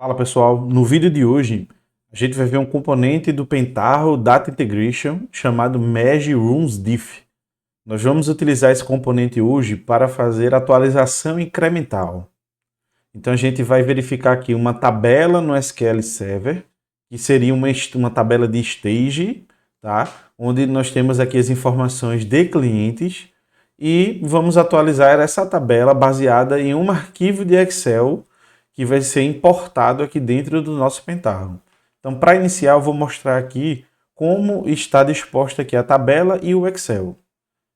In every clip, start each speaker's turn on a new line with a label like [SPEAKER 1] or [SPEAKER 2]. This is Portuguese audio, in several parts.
[SPEAKER 1] Fala pessoal, no vídeo de hoje a gente vai ver um componente do Pentaho Data Integration chamado Mesh Rooms Diff. Nós vamos utilizar esse componente hoje para fazer atualização incremental. Então a gente vai verificar aqui uma tabela no SQL Server, que seria uma tabela de stage, tá? Onde nós temos aqui as informações de clientes e vamos atualizar essa tabela baseada em um arquivo de Excel que vai ser importado aqui dentro do nosso Pentaho. Então, para iniciar, eu vou mostrar aqui como está disposta aqui a tabela e o Excel.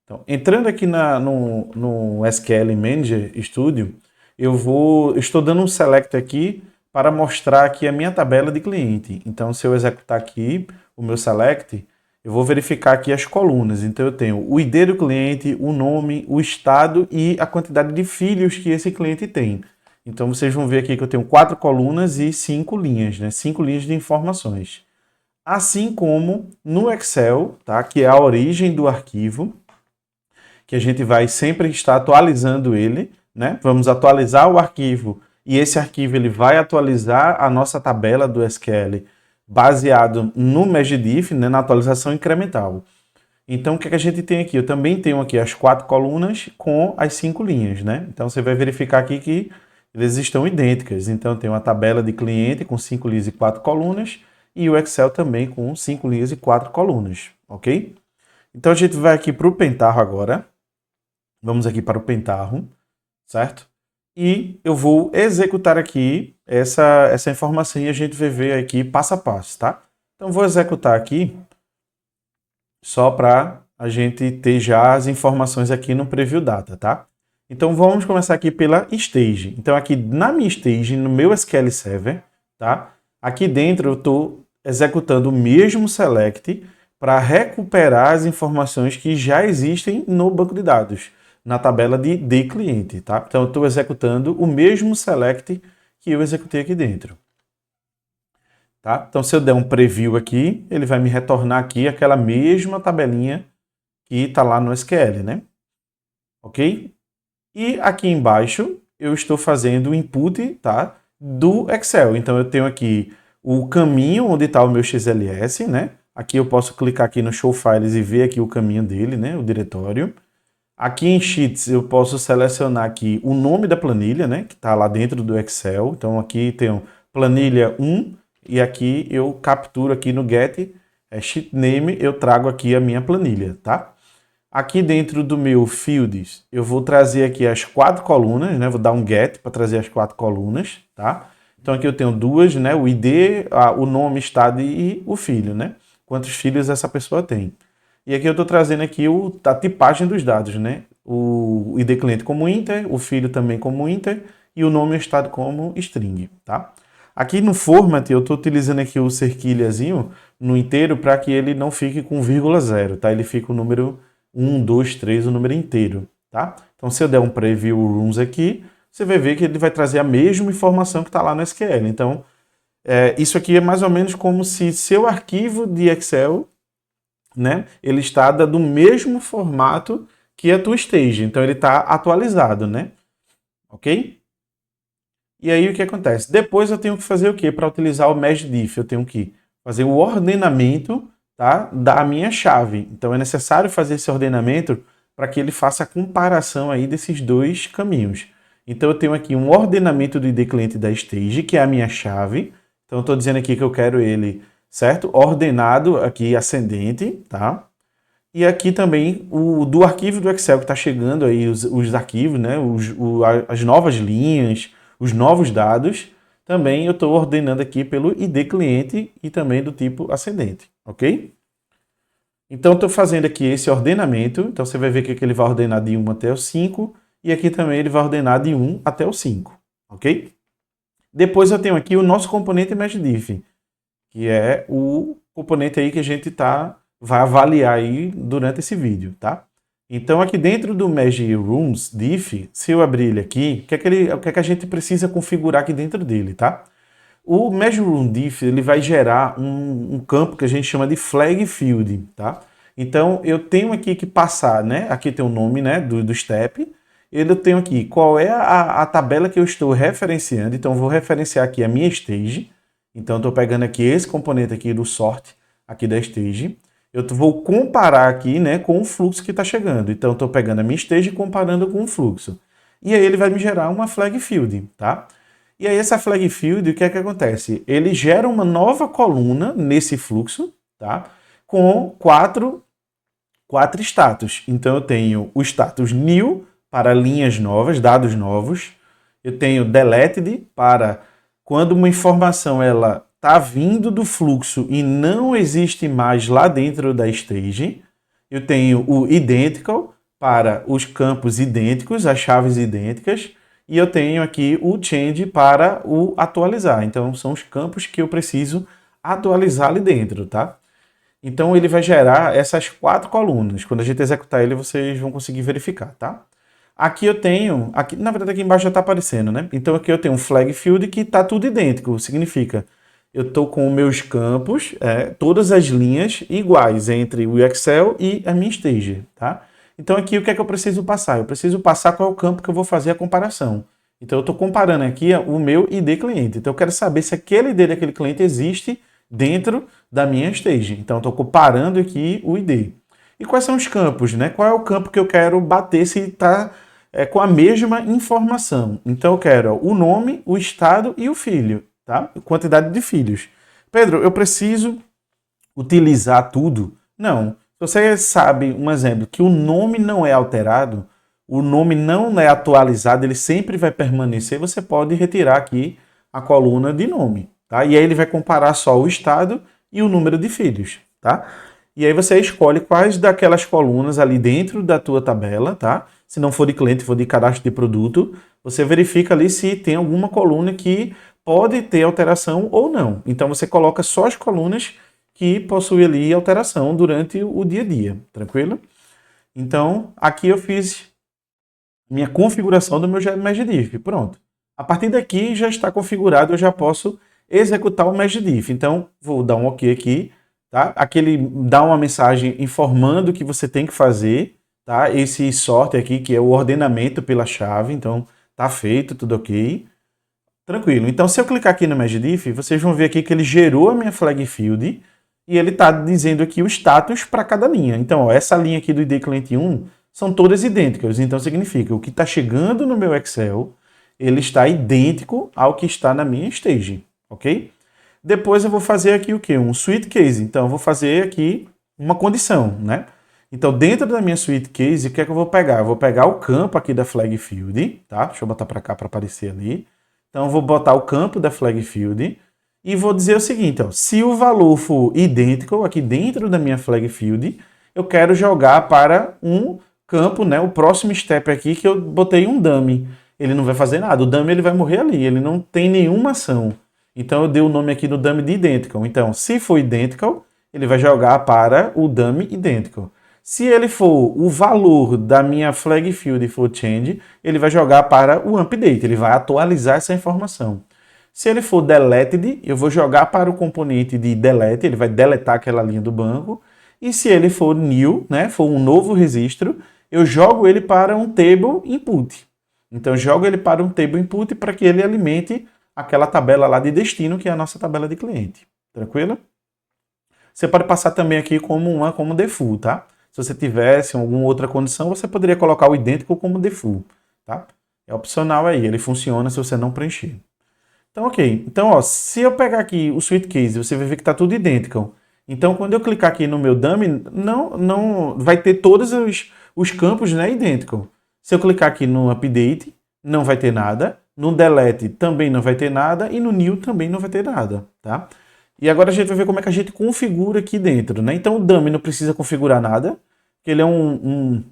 [SPEAKER 1] Então, entrando aqui no SQL Manager Studio, estou dando um select aqui para mostrar aqui a minha tabela de cliente. Então, se eu executar aqui o meu select, eu vou verificar aqui as colunas. Então, eu tenho o ID do cliente, o nome, o estado e a quantidade de filhos que esse cliente tem. Então, vocês vão ver aqui que eu tenho 4 colunas e 5 linhas, né? 5 linhas de informações. Assim como no Excel, tá? Que é a origem do arquivo, que a gente vai sempre estar atualizando ele, né? Vamos atualizar o arquivo e esse arquivo ele vai atualizar a nossa tabela do SQL baseado no MeshDiff, né? Na atualização incremental. Então, o que a gente tem aqui? Eu também tenho aqui as 4 colunas com as 5 linhas, né? Então, você vai verificar aqui que eles estão idênticas. Então, tem uma tabela de cliente com 5 linhas e 4 colunas e o Excel também com 5 linhas e 4 colunas, ok? Então, a gente vai aqui para o Pentaho agora. Vamos aqui para o Pentaho, certo? E eu vou executar aqui essa informação e a gente vai ver aqui passo a passo, tá? Então, vou executar aqui só para a gente ter já as informações aqui no Preview Data, tá? Então vamos começar aqui pela stage. Então aqui na minha stage, no meu SQL Server, tá? Aqui dentro eu estou executando o mesmo select para recuperar as informações que já existem no banco de dados, na tabela de cliente, tá? Então eu estou executando o mesmo select que eu executei aqui dentro. Tá? Então se eu der um preview aqui, ele vai me retornar aqui aquela mesma tabelinha que está lá no SQL, né? Ok? E aqui embaixo eu estou fazendo o input, tá, do Excel. Então eu tenho aqui o caminho onde está o meu XLS, né? Aqui eu posso clicar aqui no Show Files e ver aqui o caminho dele, né? O diretório. Aqui em Sheets eu posso selecionar aqui o nome da planilha, né? Que está lá dentro do Excel. Então aqui tem planilha 1 e aqui eu capturo aqui no Get Sheet Name, eu trago aqui a minha planilha, tá? Aqui dentro do meu Fields, eu vou trazer aqui as 4 colunas, né? Vou dar um get para trazer as 4 colunas, tá? Então aqui eu tenho duas, né? O ID, o nome, estado e o filho, né? Quantos filhos essa pessoa tem. E aqui eu estou trazendo aqui a tipagem dos dados, né? O ID cliente como Inter, o filho também como Inter e o nome e o estado como string, tá? Aqui no format eu estou utilizando aqui o cerquilhazinho no inteiro para que ele não fique com vírgula zero, tá? Ele fica o número 1, 2, 3, o número inteiro, tá? Então, se eu der um preview rooms aqui, você vai ver que ele vai trazer a mesma informação que está lá no SQL. Então, isso aqui é mais ou menos como se seu arquivo de Excel, né, ele está do mesmo formato que a tua stage. Então, ele está atualizado, né? Ok? E aí, o que acontece? Depois eu tenho que fazer o quê? Para utilizar o MeshDiff, eu tenho que fazer o ordenamento, tá, da minha chave. Então é necessário fazer esse ordenamento para que ele faça a comparação aí desses dois caminhos. Então eu tenho aqui um ordenamento do ID cliente da stage, que é a minha chave. Então eu estou dizendo aqui que eu quero ele, certo? Ordenado aqui ascendente, tá? E aqui também o do arquivo do Excel que está chegando aí, os arquivos, né? As novas linhas, os novos dados. Também eu estou ordenando aqui pelo ID cliente e também do tipo ascendente, ok? Então, estou fazendo aqui esse ordenamento. Então, você vai ver que aqui ele vai ordenar de 1 até o 5. E aqui também ele vai ordenar de 1 até o 5, ok? Depois eu tenho aqui o nosso componente MeshDiff, que é o componente aí que a gente vai avaliar aí durante esse vídeo, tá? Então, aqui dentro do Mesh Rooms Diff, se eu abrir ele aqui, o que é que a gente precisa configurar aqui dentro dele, tá? O Mesh Room Diff, ele vai gerar um campo que a gente chama de Flag Field, tá? Então, eu tenho aqui que passar, né? Aqui tem o nome, né, do step. eu tenho aqui qual é a tabela que eu estou referenciando. Então, eu vou referenciar aqui a minha stage. Então, eu estou pegando aqui esse componente aqui do sort, aqui da stage. Eu vou comparar aqui, né, com o fluxo que está chegando. Então, eu estou pegando a minha stage e comparando com o fluxo. E aí, ele vai me gerar uma flag field, tá? E aí, essa flag field, o que é que acontece? Ele gera uma nova coluna nesse fluxo, tá? Com quatro status. Então, eu tenho o status new para linhas novas, dados novos. Eu tenho deleted para quando uma informação ela está vindo do fluxo e não existe mais lá dentro da stage. Eu tenho o identical para os campos idênticos, as chaves idênticas. E eu tenho aqui o change para o atualizar. Então, são os campos que eu preciso atualizar ali dentro, tá? Então, ele vai gerar essas 4 colunas. Quando a gente executar ele, vocês vão conseguir verificar, tá? Aqui eu tenho, aqui, na verdade aqui embaixo já está aparecendo, né? Então aqui eu tenho um flag field que está tudo idêntico, significa eu estou com meus campos, todas as linhas iguais entre o Excel e a minha stage, tá? Então aqui o que é que eu preciso passar? Eu preciso passar qual é o campo que eu vou fazer a comparação. Então eu estou comparando aqui o meu ID cliente. Então eu quero saber se aquele ID daquele cliente existe dentro da minha stage. Então eu estou comparando aqui o ID. E quais são os campos, né? Qual é o campo que eu quero bater se está com a mesma informação? Então eu quero o nome, o estado e o filho, tá? Quantidade de filhos. Pedro, eu preciso utilizar tudo? Não. Se você sabe, um exemplo, que o nome não é alterado, o nome não é atualizado, ele sempre vai permanecer, você pode retirar aqui a coluna de nome, tá? E aí ele vai comparar só o estado e o número de filhos, tá? E aí você escolhe quais daquelas colunas ali dentro da tua tabela, tá? Se não for de cliente, for de cadastro de produto, você verifica ali se tem alguma coluna que pode ter alteração ou não. Então você coloca só as colunas que possuem ali alteração durante o dia a dia, tranquilo? Então, aqui eu fiz minha configuração do meu MeshDiff, pronto. A partir daqui já está configurado, eu já posso executar o MeshDiff. Então, vou dar um OK aqui, tá? Aqui ele dá uma mensagem informando o que você tem que fazer, tá? Esse sort aqui, que é o ordenamento pela chave, então tá feito, tudo OK. Tranquilo. Então, se eu clicar aqui no MeshDiff, vocês vão ver aqui que ele gerou a minha flag field e ele está dizendo aqui o status para cada linha. Então, ó, essa linha aqui do ID cliente 1 são todas idênticas. Então, significa o que está chegando no meu Excel, ele está idêntico ao que está na minha stage, ok? Depois eu vou fazer aqui o quê? Um sweet case. Então, eu vou fazer aqui uma condição, né? Então, dentro da minha sweet case, o que é que eu vou pegar? Eu vou pegar o campo aqui da flag field, tá? Deixa eu botar para cá para aparecer ali. Então, eu vou botar o campo da flag field e vou dizer o seguinte, ó, se o valor for idêntico aqui dentro da minha flag field, eu quero jogar para um campo, né? O próximo step aqui que eu botei um dummy. Ele não vai fazer nada, o dummy ele vai morrer ali, ele não tem nenhuma ação. Então, eu dei o nome aqui do dummy de identical. Então, se for identical, ele vai jogar para o dummy identical. Se ele for o valor da minha flag field for change, ele vai jogar para o update, ele vai atualizar essa informação. Se ele for deleted, eu vou jogar para o componente de delete, ele vai deletar aquela linha do banco. E se ele for new, né, for um novo registro, eu jogo ele para um table input. Então, eu jogo ele para um table input para que ele alimente aquela tabela lá de destino, que é a nossa tabela de cliente. Tranquilo? Você pode passar também aqui como default, tá? Se você tivesse alguma outra condição, você poderia colocar o idêntico como default, tá? É opcional aí, ele funciona se você não preencher. Então, ok. Então, ó, se eu pegar aqui o sweet case, você vai ver que está tudo idêntico. Então, quando eu clicar aqui no meu dummy, não vai ter todos os campos, né, idênticos. Se eu clicar aqui no update, não vai ter nada. No delete também não vai ter nada. E no new também não vai ter nada, tá? E agora a gente vai ver como é que a gente configura aqui dentro, né? Então, o dummy não precisa configurar nada, porque ele é um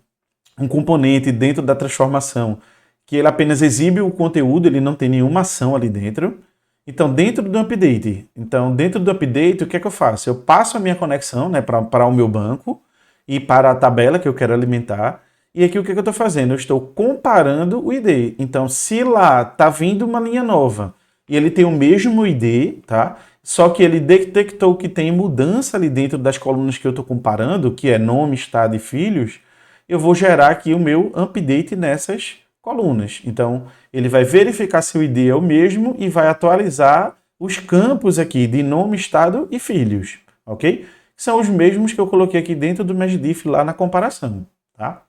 [SPEAKER 1] componente dentro da transformação que ele apenas exibe o conteúdo, ele não tem nenhuma ação ali dentro. Então, dentro do update, o que é que eu faço? Eu passo a minha conexão, né, para o meu banco e para a tabela que eu quero alimentar. E aqui o que é que eu estou fazendo? Eu estou comparando o ID. Então, se lá está vindo uma linha nova e ele tem o mesmo ID, tá? Só que ele detectou que tem mudança ali dentro das colunas que eu estou comparando, que é nome, estado e filhos, eu vou gerar aqui o meu update nessas colunas. Então, ele vai verificar se o ID é o mesmo e vai atualizar os campos aqui de nome, estado e filhos, ok? São os mesmos que eu coloquei aqui dentro do MeshDiff lá na comparação, tá?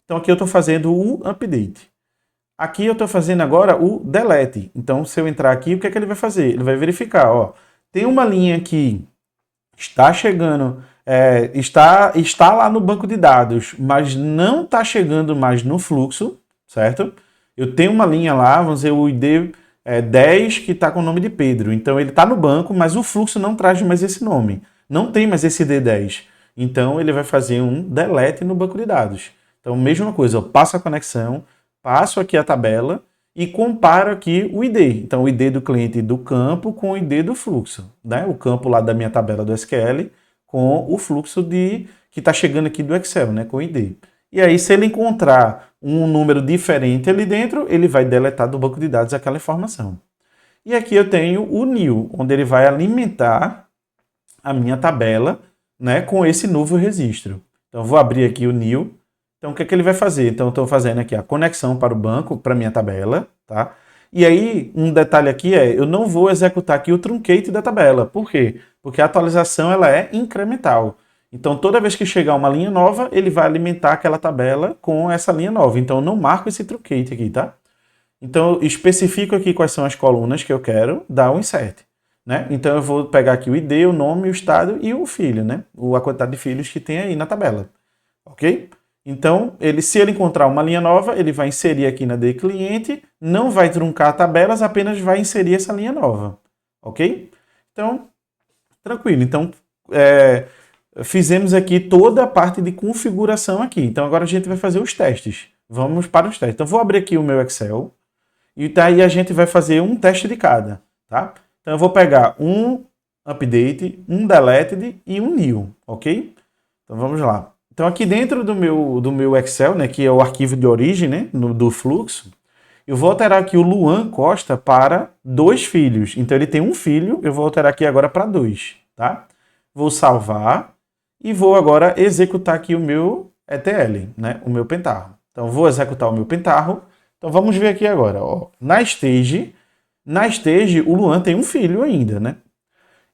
[SPEAKER 1] Então, aqui eu estou fazendo o update. Aqui eu estou fazendo agora o delete. Então, se eu entrar aqui, o que é que ele vai fazer? Ele vai verificar, ó, tem uma linha que está chegando, está lá no banco de dados, mas não está chegando mais no fluxo, certo? Eu tenho uma linha lá, vamos dizer, o ID 10, que está com o nome de Pedro. Então, ele está no banco, mas o fluxo não traz mais esse nome. Não tem mais esse ID10. Então, ele vai fazer um delete no banco de dados. Então, mesma coisa, eu passo a conexão, passo aqui a tabela e comparo aqui o ID. Então, o ID do cliente do campo com o ID do fluxo, né? O campo lá da minha tabela do SQL com o fluxo que está chegando aqui do Excel, né? Com o ID. E aí, se ele encontrar um número diferente ali dentro, ele vai deletar do banco de dados aquela informação. E aqui eu tenho o new, onde ele vai alimentar a minha tabela, né, com esse novo registro. Então, eu vou abrir aqui o new. Então, o que é que ele vai fazer? Então, eu estou fazendo aqui a conexão para o banco, para a minha tabela, tá? E aí, um detalhe aqui eu não vou executar aqui o truncate da tabela. Por quê? Porque a atualização ela é incremental. Então, toda vez que chegar uma linha nova, ele vai alimentar aquela tabela com essa linha nova. Então, eu não marco esse truncate aqui, tá? Então, eu especifico aqui quais são as colunas que eu quero dar o insert, né? Então, eu vou pegar aqui o ID, o nome, o estado e o filho, né? A quantidade de filhos que tem aí na tabela, ok? Então, se ele encontrar uma linha nova, ele vai inserir aqui na de cliente, não vai truncar tabelas, apenas vai inserir essa linha nova, ok? Então, tranquilo. Então, fizemos aqui toda a parte de configuração aqui. Então, agora a gente vai fazer os testes. Vamos para os testes. Então, vou abrir aqui o meu Excel e daí a gente vai fazer um teste de cada, tá? Então, eu vou pegar um update, um deleted e um new, ok? Então, vamos lá. Então, aqui dentro do meu Excel, né, que é o arquivo de origem, né, do fluxo, eu vou alterar aqui o Luan Costa para 2 filhos. Então, ele tem um filho, eu vou alterar aqui agora para 2, tá? Vou salvar e vou agora executar aqui o meu ETL, né, o meu pentarro. Então, vou executar o meu pentarro. Então, vamos ver aqui agora. Ó. Na stage, o Luan tem um filho ainda, né?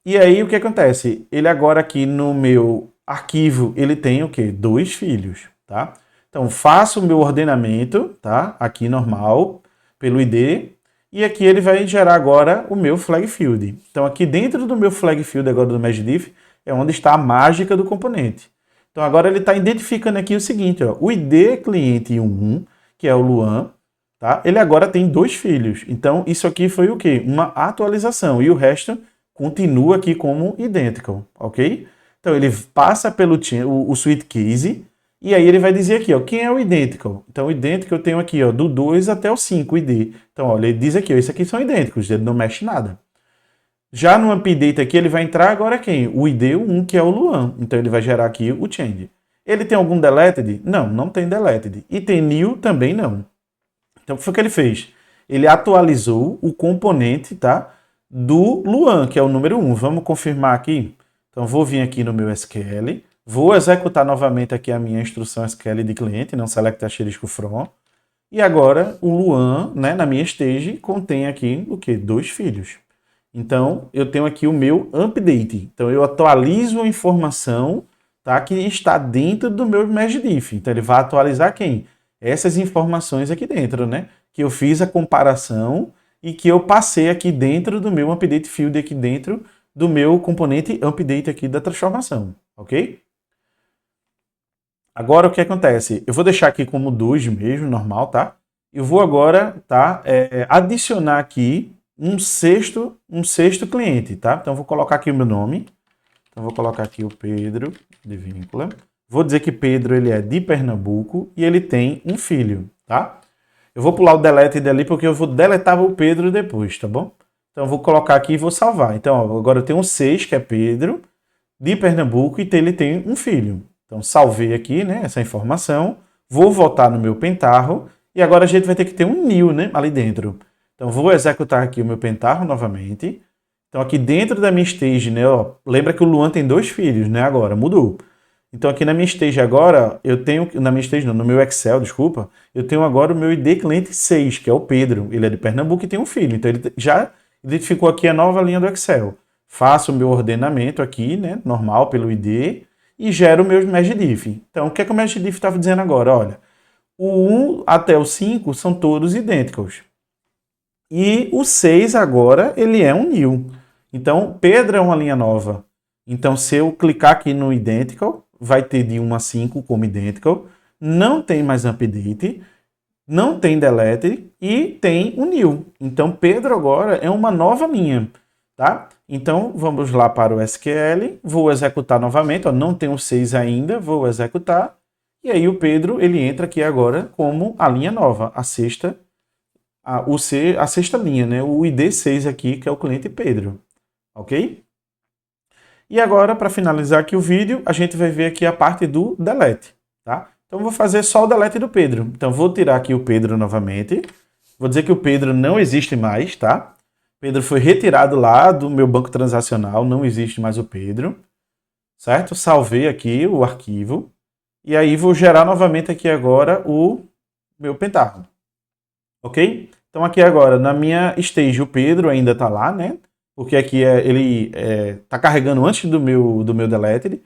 [SPEAKER 1] E aí, o que acontece? Ele agora aqui no meu arquivo, ele tem o quê? 2 filhos, tá? Então, faço o meu ordenamento, tá? Aqui normal, pelo ID, e aqui ele vai gerar agora o meu flag field. Então, aqui dentro do meu flag field agora do MeshDiff, é onde está a mágica do componente. Então, agora ele está identificando aqui o seguinte, ó, o ID cliente 1, que é o Luan, tá? Ele agora tem 2 filhos. Então, isso aqui foi o quê? Uma atualização, e o resto continua aqui como idêntico, ok? Então, ele passa pelo o sweet case e aí ele vai dizer aqui, ó, quem é o idêntico. Então, o idêntico eu tenho aqui, ó, do 2 até o 5, ID. Então, olha, ele diz aqui, ó, esses aqui são idênticos, ele não mexe nada. Já no update aqui, ele vai entrar agora quem? O ID1, que é o Luan. Então, ele vai gerar aqui o change. Ele tem algum deleted? Não, não tem deleted. E tem new? Também não. Então, o que foi que ele fez? Ele atualizou o componente, tá, do Luan, que é o número 1. Vamos confirmar aqui. Então, vou vir aqui no meu SQL, vou executar novamente aqui a minha instrução SQL de cliente, não select asterisco from, e agora o Luan, né, na minha stage, contém aqui o quê? 2 filhos. Então, eu tenho aqui o meu update. Então, eu atualizo a informação, tá, que está dentro do meu MeshDiff. Então, ele vai atualizar quem? Essas informações aqui dentro, né? Que eu fiz a comparação e que eu passei aqui dentro do meu update field, aqui dentro do meu componente update aqui da transformação, ok? Agora o que acontece? Eu vou deixar aqui como 2 mesmo, normal, tá? Eu vou agora, tá, adicionar aqui um sexto cliente, tá? Então eu vou colocar aqui o meu nome. Então eu vou colocar aqui o Pedro de Víncula. Vou dizer que Pedro ele é de Pernambuco e ele tem um filho, tá? Eu vou pular o delete dali porque eu vou deletar o Pedro depois, tá bom? Então, eu vou colocar aqui e vou salvar. Então, ó, agora eu tenho um 6, que é Pedro, de Pernambuco, e ele tem um filho. Então, salvei aqui, né, essa informação. Vou voltar no meu pentarro. E agora a gente vai ter que ter um new, né, ali dentro. Então, vou executar aqui o meu pentarro novamente. Então, aqui dentro da minha stage, né, ó, lembra que o Luan tem 2 filhos, né, agora, mudou. Então aqui na minha stage agora, eu tenho, na minha stage não, no meu Excel, desculpa, eu tenho agora o meu ID cliente 6, que é o Pedro. Ele é de Pernambuco e tem um filho, então ele já identificou aqui a nova linha do Excel. Faço o meu ordenamento aqui, né, normal pelo ID, e gero o meu MergeDiff. Então o que é que o MergeDiff estava dizendo agora? Olha, o 1 até o 5 são todos idênticos. E o 6 agora, ele é um new. Então, Pedro é uma linha nova. Então, se eu clicar aqui no Identical, vai ter de 1 a 5 como Identical. Não tem mais update, não tem delete e tem o new. Então, Pedro agora é uma nova linha, tá? Então, vamos lá para o SQL, vou executar novamente, ó, não tem o 6 ainda, vou executar. E aí o Pedro, ele entra aqui agora como a linha nova, a sexta a sexta linha, né? O ID6 aqui, que é o cliente Pedro, ok? E agora, para finalizar aqui o vídeo, a gente vai ver aqui a parte do delete, tá? Então, eu vou fazer só o delete do Pedro. Então, vou tirar aqui o Pedro novamente. Vou dizer que o Pedro não existe mais, tá? Pedro foi retirado lá do meu banco transacional, não existe mais o Pedro, certo? Salvei aqui o arquivo. E aí, vou gerar novamente aqui agora o meu pentágono, ok? Então aqui agora, na minha stage, o Pedro ainda está lá, né? Porque aqui ele está carregando antes do meu delete.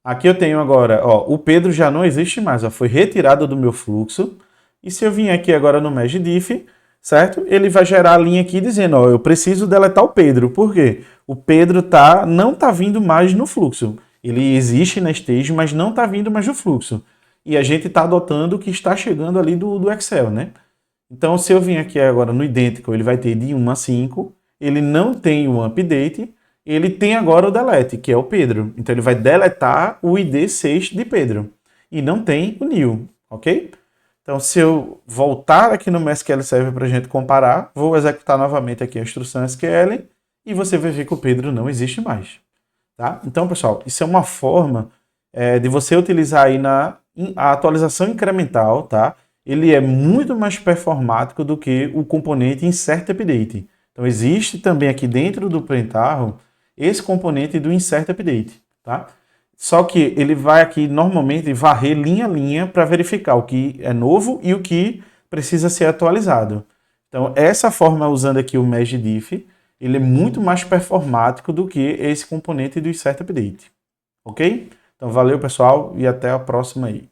[SPEAKER 1] Aqui eu tenho agora, ó, o Pedro já não existe mais, ó, foi retirado do meu fluxo. E se eu vim aqui agora no MergeDiff, certo? Ele vai gerar a linha aqui dizendo, ó, eu preciso deletar o Pedro. Por quê? O Pedro não está vindo mais no fluxo. Ele existe na stage, mas não está vindo mais no fluxo. E a gente está adotando o que está chegando ali do Excel, né? Então, se eu vim aqui agora no idêntico, ele vai ter de 1 a 5, ele não tem o update, ele tem agora o delete, que é o Pedro. Então, ele vai deletar o ID 6 de Pedro. E não tem o new, ok? Então, se eu voltar aqui no MySQL Server para a gente comparar, vou executar novamente aqui a instrução SQL e você vai ver que o Pedro não existe mais. Tá? Então, pessoal, isso é uma forma de você utilizar aí a atualização incremental, tá? Ele é muito mais performático do que o componente Insert Update. Então, existe também aqui dentro do Pentaho esse componente do Insert Update, tá? Só que ele vai aqui normalmente varrer linha a linha para verificar o que é novo e o que precisa ser atualizado. Então, essa forma usando aqui o MergeDiff, ele é muito mais performático do que esse componente do Insert Update, ok? Então, valeu pessoal e até a próxima aí.